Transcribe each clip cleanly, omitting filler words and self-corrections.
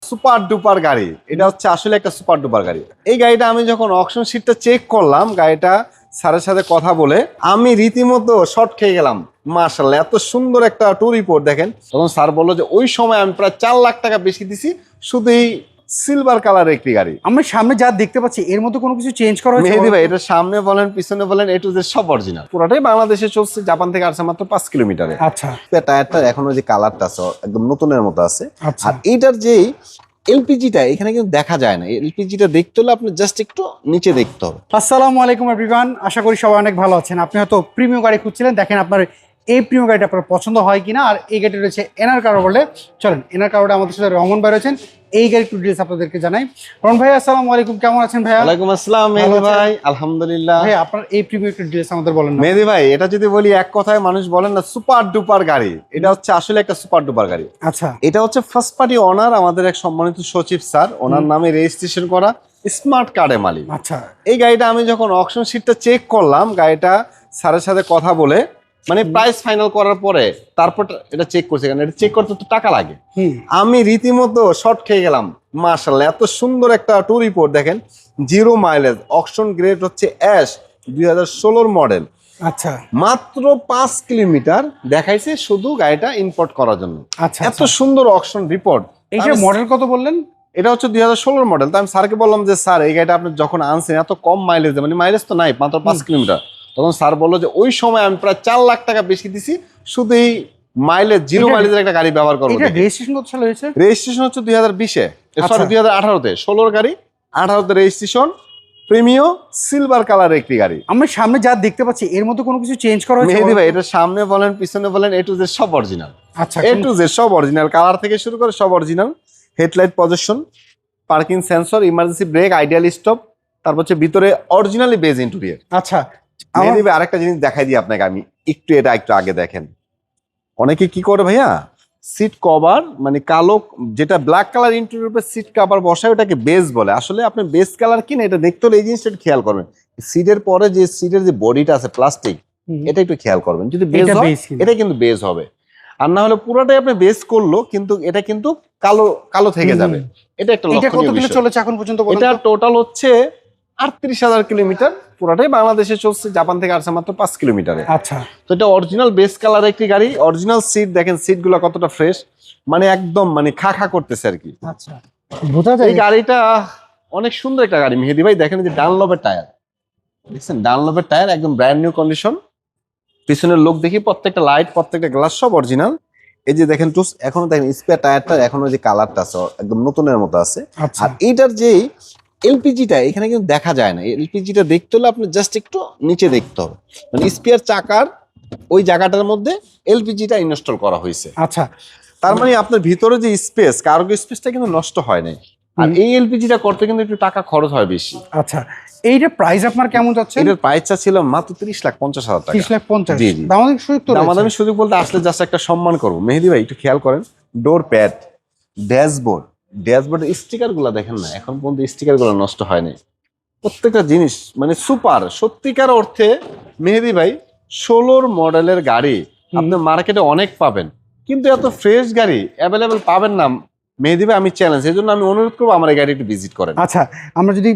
Super duper গাড়ি। এটা হচ্ছে আসলে একটা সুপার ডুপার গাড়ি। এই গাড়িটা আমি যখন অকশন শিটটা চেক করলাম, গাড়িটা স্যারের সাথে কথা বলে আমি রীতিমতো শর্ট খেয়ে গেলাম। মাশাআল্লাহ, এত সুন্দর একটা ট্যুর রিপোর্ট দেখেন। তখন স্যার বললো যে ওই সময় আমি প্রায় 4 লাখ টাকা বেশি দিছি শুধু এই সিলভার কালার একটি গাড়ি। আমরা সামনে যা দেখতে পাচ্ছি এর মধ্যে কোনো কিছু চেঞ্জ করা হয়েছে? মেহেদী ভাই, এটা সামনে বলেন পিছনে বলেন এ টু জেড সব অরিজিনাল। পুরোটাই বাংলাদেশে চলছে, জাপান থেকে আসছে মাত্র 5 কিলোমিটারে। আচ্ছা, টায়ারটা এখনো যে কালারটা আছে একদম নতুনের মতো আছে। আচ্ছা। আর এইটার যে এলপিজিটা এখানে কিন্তু দেখা যায় না। এলপিজিটা দেখতে হলে আপনি জাস্ট একটু নিচে দেখতে হবে। আসসালামু আলাইকুম এভরিওয়ান, আশা করি সবাই অনেক ভালো আছেন। আপনি হয়তো প্রিমিয়াম গাড়ি খুঁজছিলেন, দেখেন আপনার এই প্রিমিয়াম গাড়িটা আপনার পছন্দ হয় কিনা। আর এই গাড়িটা রয়েছে এনআর কার বলে। চলেন, এনআর কারোটা আমাদের সাথে রহমান ভাই রয়েছেন, এই গাড়ির একটু ডিটেলস আপনাদেরকে জানাই। রহমান ভাই আসসালামু আলাইকুম, কেমন আছেন ভাইয়া? ওয়ালাইকুম আসসালাম মেহেদী ভাই, আলহামদুলিল্লাহ। ভাই আপনার এই প্রিমিয়াম একটু ডিটেলস আমাদের বলেন না। মেহেদী ভাই, এটা যদি বলি এক কথায় মানুষ বলেন না সুপার ডুপার গাড়ি, এটা হচ্ছে আসলে একটা সুপার ডুপার গাড়ি। আচ্ছা, এটা হচ্ছে ফার্স্ট পার্টি ওনার আমাদের এক সম্মানিত সচিব স্যার, ওনার নামে রেজিস্ট্রেশন করা স্মার্ট কার্ডে মালিক। আচ্ছা। এই গাড়িটা আমি যখন অকশন শিটটা চেক করলাম, গাড়িটা স্যারের সাথে কথা বলে মানে প্রাইস ফাইনাল করার পরে তারপর এটা চেক করছে, কারণ এটা চেক করতে তো টাকা লাগে। আমি রীতিমতো শর্ট খেয়ে গেলাম। মাশাআল্লাহ, এত সুন্দর একটা ট্যুর রিপোর্ট দেখেন। 0 মাইলেজ, অকশন গ্রেড হচ্ছে অ্যাশ, 2016 মডেল। আচ্ছা, মাত্র 5 কিলোমিটার দেখাইছে শুধু গাড়িটা ইম্পোর্ট করার জন্য। আচ্ছা, এত সুন্দর অকশন রিপোর্ট। এইটা মডেল কত বললেন? এটা হচ্ছে 2016 মডেল। তো আমি স্যারকে বললাম যে স্যার এই গাড়িটা আপনি যখন আনছেন এত কম মাইলেজ, মানে মাইলেজ তো নাই, মাত্র 5 কিলোমিটার। তখন স্যার বললো যে ওই সময় আমি প্রায় 4 লাখ টাকা বেশি দিছি শুধু এই মাইলেজ, 0 মাইলেজের একটা গাড়ি ব্যবহার করবো। এটা রেজিস্ট্রেশন কত সালে হয়েছে? রেজিস্ট্রেশন হচ্ছে 2020-এ, আচ্ছা। সরি 2018-তে। 16 গাড়ি, 18-তে রেজিস্ট্রেশন, প্রিমিয়াম সিলভার কালার একটি গাড়ি। আমরা সামনে যা দেখতে পাচ্ছি এর মধ্যে কোনো কিছু চেঞ্জ করা হয়েছে? মেহেদী ভাই, এটা সামনে বলেন পিছনে বলেন এ টু জেড সব অরিজিনাল। আচ্ছা, এ টু জেড সব অরিজিনাল, কালার থেকে শুরু করে সব original. Headlight position, parking sensor, emergency break, ideal stop, তারপর হচ্ছে ভিতরে অরিজিনালি বেজ ইন্টেরিয়র। আচ্ছা। মেহেদী ভাই, আরেকটা জিনিস দেখাই দিই আপনাকে আমি, একটু আগে দেখেন। অনেকে কি করে ভাইয়া, সিট কভার মানে কালো, যেটা ব্ল্যাক কালার ইন্টেরিয়র উপরে সিট কভার বসায় ওটাকে বেজ বলে। আসলে আপনি বেজ কালার কিনে এটা দেখতে হলে এই জিনিসটা একটু খেয়াল করবেন। সিটের পরে যে সিটের যে বডিটা আছে প্লাস্টিক, এটা একটু খেয়াল করবেন। যদি বেজ হয় এটা কিন্তু বেজ হবে, আর না হলে পুরোটাই আপনি বেজ করলো কিন্তু এটা কিন্তু কালো কালো থেকে যাবে। এটা একটা লক্ষণীয় বিষয়। চলেছে এখন পর্যন্ত? এটা টোটাল হচ্ছে 38,000 কিলোমিটার। পুরোটাই বাংলাদেশে চলছে, জাপান থেকে আসছে মাত্র 5 কিলোমিটারে। আচ্ছা। তো এটা অরিজিনাল বেস কালার একটি গাড়ি, অরিজিনাল সিট। দেখেন সিট গুলো কতটা ফ্রেশ, মানে একদম মানে খা খা করতেছে আর কি। আচ্ছা, বোঝা যায়। এই গাড়িটা অনেক সুন্দর একটা গাড়ি মেহেদী ভাই। দেখেন যে ডানলপের টায়ার, দেখছেন ডানলপের টায়ার একদম ব্র্যান্ড নিউ কন্ডিশন। পিছনের লোক দেখি প্রত্যেকটা লাইট, প্রত্যেকটা গ্লাস সব অরিজিনাল। এই যে দেখেন টুস, এখনো দেখেন স্পেয়ার টায়ারটা এখনো যে কালারটা আছে একদম নতুনের মতো আছে। আর এইটার যে এলপিজিটা এখানে কিন্তু দেখা যায় না। এলপিজিটা দেখতে হলে আপনি জাস্ট একটু নিচে দেখতে হবে, মানে স্পেয়ার চাকার ওই জায়গাটার মধ্যে এলপিজিটা ইনস্টল করা হয়েছে। আচ্ছা, তার মানে আপনার ভিতরে যে স্পেস, কার্গো স্পেসটা কিন্তু নষ্ট হয় নাই। আর এই এলপিজিটা করতে কিন্তু একটু টাকা খরচ হয় বেশি। আচ্ছা, এইটা প্রাইস আপনার কেমন যাচ্ছে? এটার প্রাইসটা ছিল মাত্র 30,50,000 টাকা। 30,50,000। জি জি, দামাদামি সুযোগ তো রয়েছে? দামাদামি সুযোগ বলতে আসলে জাস্ট একটা সম্মান করবো। মেহেদী ভাই একটু খেয়াল করেন, ডোর প্যাড, ড্যাশবোর্ড স্টিকার গুলা দেখেন না, এখন পর্যন্ত স্টিকার গুলো নষ্ট হয়নি। প্রত্যেকটা জিনিস মানে সুপার, সত্যিকার অর্থে। মেহেদী ভাই, 16 মডেলের গাড়ি আপনি মার্কেটে অনেক পাবেন, কিন্তু এত ফ্রেশ গাড়ি অ্যাভেলেবেল পাবেন না। মেহেদী ভাই, আমি চ্যালেঞ্জ, এই জন্য আমি অনুরোধ করবো আমার এই গাড়ি একটু ভিজিট করেন। আচ্ছা, আমরা যদি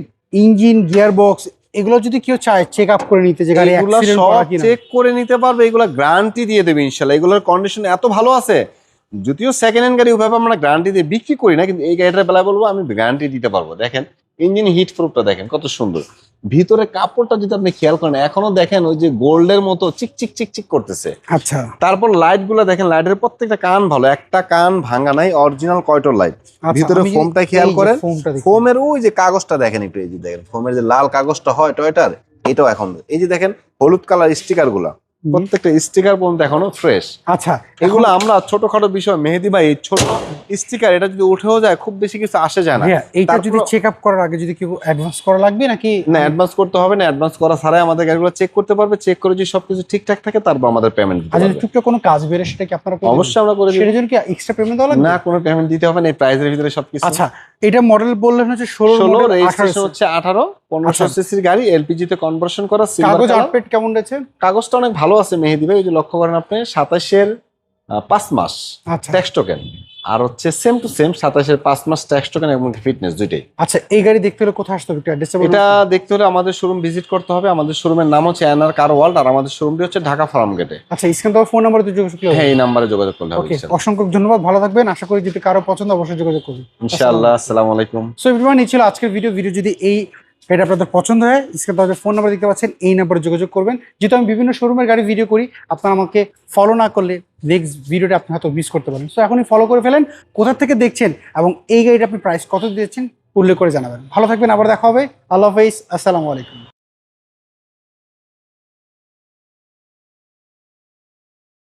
ইঞ্জিন, গিয়ার বক্স এগুলো যদি কেউ চায় চেক আপ করে নিতে, যে গাড়ি অ্যাক্সিডেন্ট করা কিনা চেক করে নিতে পারবে, এগুলো গ্যারান্টি দিয়ে দেবে ইনশাআল্লাহ। এগুলোর কন্ডিশন এত ভালো আছে, যদিও সেকেন্ড হ্যান্ড গাড়ি ওইভাবে আমরা গ্যারান্টি দিয়ে বিক্রি করি না, কিন্তু এই গাড়িটার বেলায় বলবো আমি গ্যারান্টি দিতে পারবো। দেখেন ইঞ্জিন হিট প্রুফটা দেখেন কত সুন্দর। ভিতরে কাপড়টা যদি আপনি খেয়াল করেন এখনো দেখেন ওই যে গোল্ডের মতো চিক করতেছে। আচ্ছা। তারপর লাইট গুলো দেখেন, লাইটের প্রত্যেকটা কান ভালো, একটা কান ভাঙা নাই, অরিজিনাল কয়টোর লাইট। ভিতরে ফোমটা খেয়াল করেন, ফোমের ওই যে কাগজটা দেখেন একটু, এই যে দেখেন ফোমের যে লাল কাগজটা হয় টয়টার, এটাও এখন এই যে দেখেন হলুদ কালার স্টিকার গুলা, প্রত্যেকটা স্টিকার পর্যন্ত এখনো ফ্রেশ। আচ্ছা, এগুলো আমরা ছোটখাটো বিষয় মেহেদী ভাই, এই ছোট স্টিকার এটা যদি উঠেও যায় খুব বেশি কিছু আসে যায় না। এইটা যদি চেক আপ করার আগে যদি কেউ অ্যাডভান্স করা লাগবে নাকি? না, অ্যাডভান্স করতে হবে না। অ্যাডভান্স করা ছাড়াই আমাদের গাড়িগুলো চেক করতে পারবে। চেক করে যদি সবকিছু ঠিকঠাক থাকে তারপর আমাদের পেমেন্ট দিতে হবে। আর যদি টুকটাক কোনো কাজ বেরে সেটা কি আপনারা অবশ্যই আমরা করে দিই। সেটার জন্য কি এক্সট্রা পেমেন্ট দেওয়া লাগবে? না, কোনো পেমেন্ট দিতে হবে না, এই প্রাইসের ভিতরে সবকিছু। আচ্ছা, এটা মডেল বললেন হচ্ছে 16, রেজিস্ট্রেশন হচ্ছে 18, 1500 সিসির গাড়ি, এলপিজি তে কনভার্সন করা। কাগজ আপডেট কেমন রয়েছে? কাগজটা অনেক ভালো আছে মেহেদী ভাই, ওই যে লক্ষ্য করেন আপনি 27-এর 5 মাস আচ্ছা, ট্যাক্স টোকেন। আর হচ্ছে সেম টু সেম 27-এর 5 মাস ট্যাক্স টোকেন এবং ফিটনেস দুইটাই। আচ্ছা, এই গাড়ি দেখতে হলে কোথায় আসতে হবে, একটু অ্যাড্রেসটা বলুন। এটা দেখতে হলে আমাদের শোরুম ভিজিট করতে হবে। আমাদের শোরুমের নাম হচ্ছে এনআর কার ওয়ার্ল্ড, আর আমাদের শোরুমটি হচ্ছে ঢাকা ফার্ম গেটে। আচ্ছা, স্ক্রিন তো ফোন নাম্বারে তো যোগাযোগ করলে হ্যাঁ, এই নাম্বারে যোগাযোগ করলে হবে ওকে, ইনশাআল্লাহ। অসংখ্য ধন্যবাদ, ভালো থাকবেন। আশা করি যদি কারো পছন্দ অবশ্যই যোগাযোগ করবেন। ইনশাআল্লাহ, আসসালামু আলাইকুম। সো এভরিওয়ান, এই ছিল আজকের ভিডিও যদি এই গাড়ি আপনাদের পছন্দ হয়, স্ক্রিনে তাদের ফোন নাম্বার দেখতে পাচ্ছেন, এই নাম্বারে যোগাযোগ করবেন। যেহেতু আমি বিভিন্ন শোরুমের গাড়ি ভিডিও করি, আপনারা আমাকে ফলো না করলে নেক্সট ভিডিওটা আপনি হয়তো মিস করতে পারেন। সো এখনই ফলো করে ফেলেন, কোথা থেকে দেখছেন এবং এই গাড়িটা আপনি প্রাইস কত দিচ্ছেন উল্লেখ করে জানাবেন। ভালো থাকবেন, আবার দেখা হবে। আল্লাহ হাফেজ, আসসালামু আলাইকুম।